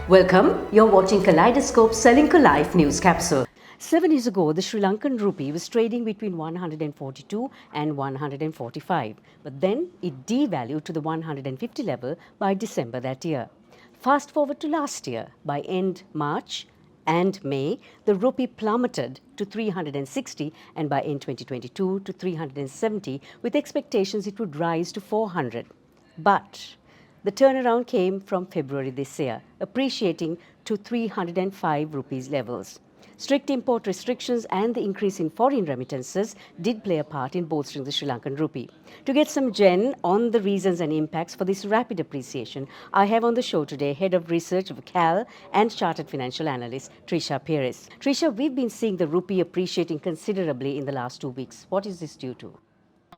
Welcome, you're watching Kaleidoscope Ceylinco Live News Capsule. 7 years ago, the Sri Lankan rupee was trading between 142 and 145, but then it devalued to the 150 level by December that year. Fast forward to last year, by end March and May, the rupee plummeted to 360 and by end 2022 to 370 with expectations it would rise to 400. But the turnaround came from February this year, appreciating to 305 rupees levels. Strict import restrictions and the increase in foreign remittances did play a part in bolstering the Sri Lankan rupee. To get some gen on the reasons and impacts for this rapid appreciation, I have on the show today Head of Research of CAL and Chartered Financial Analyst Trisha Peries. Trisha, we've been seeing the rupee appreciating considerably in the last 2 weeks. What is this due to?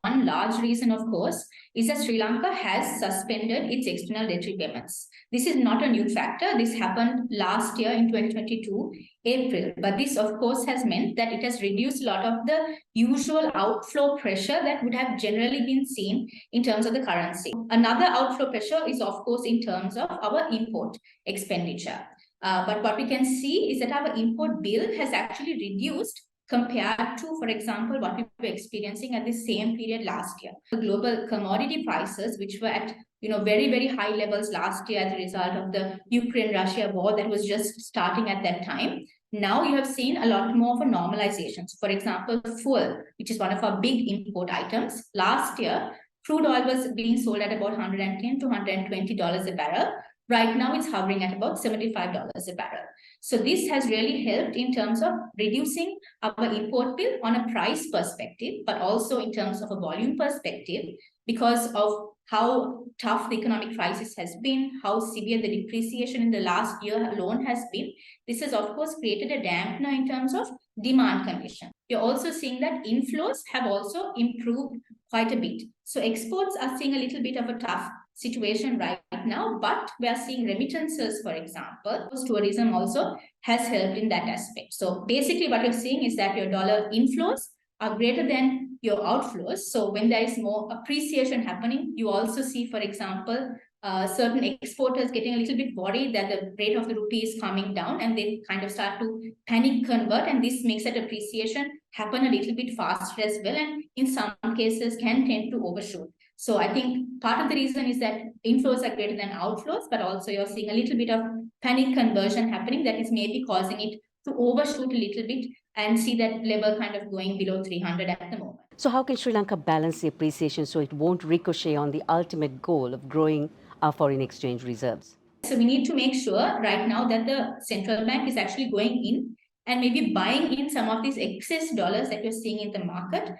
One large reason, of course, is that Sri Lanka has suspended its external debt repayments. This is not a new factor. This happened last year in 2022, April. But this, of course, has meant that it has reduced a lot of the usual outflow pressure that would have generally been seen in terms of the currency. Another outflow pressure is, of course, in terms of our import expenditure. But what we can see is that our import bill has actually reduced compared to, for example, what we were experiencing at the same period last year. The global commodity prices, which were at very, very high levels last year as a result of the Ukraine-Russia war that was just starting at that time, now you have seen a lot more of a normalization. So, for example, fuel, which is one of our big import items, last year, crude oil was being sold at about $110 to $120 a barrel. Right now, it's hovering at about $75 a barrel. So this has really helped in terms of reducing our import bill on a price perspective, but also in terms of a volume perspective, because of how tough the economic crisis has been, how severe the depreciation in the last year alone has been. This has, of course, created a dampener in terms of demand condition. You're also seeing that inflows have also improved quite a bit. So exports are seeing a little bit of a tough situation right now, but we are seeing remittances, for example. Tourism also has helped in that aspect. So basically what you're seeing is that your dollar inflows are greater than your outflows. So when there is more appreciation happening, you also see, for example, certain exporters getting a little bit worried that the rate of the rupee is coming down, and they kind of start to panic convert, and this makes that appreciation happen a little bit faster as well, and in some cases can tend to overshoot. So I think part of the reason is that inflows are greater than outflows, but also you're seeing a little bit of panic conversion happening that is maybe causing it to overshoot a little bit and see that level kind of going below 300 at the moment. So how can Sri Lanka balance the appreciation so it won't ricochet on the ultimate goal of growing our foreign exchange reserves? So we need to make sure right now that the central bank is actually going in and maybe buying in some of these excess dollars that you're seeing in the market.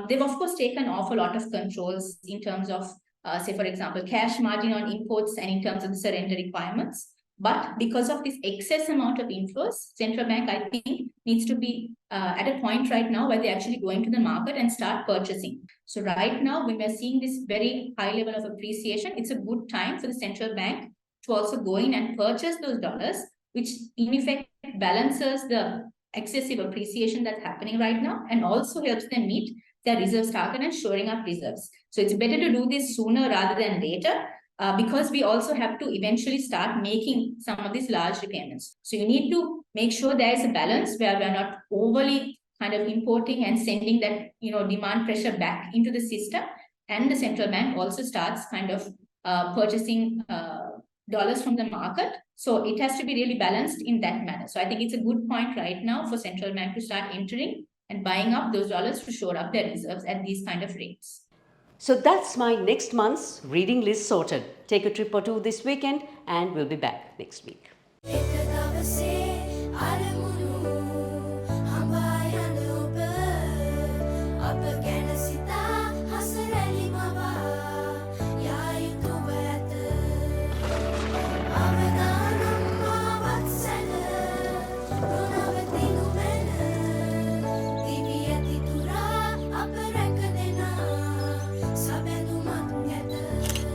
They've, of course, taken off a lot of controls in terms of, say, for example, cash margin on imports and in terms of the surrender requirements. But because of this excess amount of inflows, central bank, I think, needs to be at a point right now where they're actually going to the market and start purchasing. So right now, when we're seeing this very high level of appreciation, it's a good time for the central bank to also go in and purchase those dollars, which in effect balances the excessive appreciation that's happening right now and also helps them meet their reserves target and shoring up reserves. So it's better to do this sooner rather than later, because we also have to eventually start making some of these large repayments. So you need to make sure there is a balance where we're not overly kind of importing and sending that demand pressure back into the system, and the central bank also starts kind of purchasing dollars from the market. So it has to be really balanced in that manner. So I think it's a good point right now for central bank to start entering and buying up those dollars to shore up their reserves at these kind of rates. So that's my next month's reading list sorted. Take a trip or two this weekend and we'll be back next week.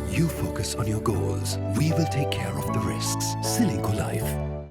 You focus on your goals. We will take care of the risks. Ceylinco Life.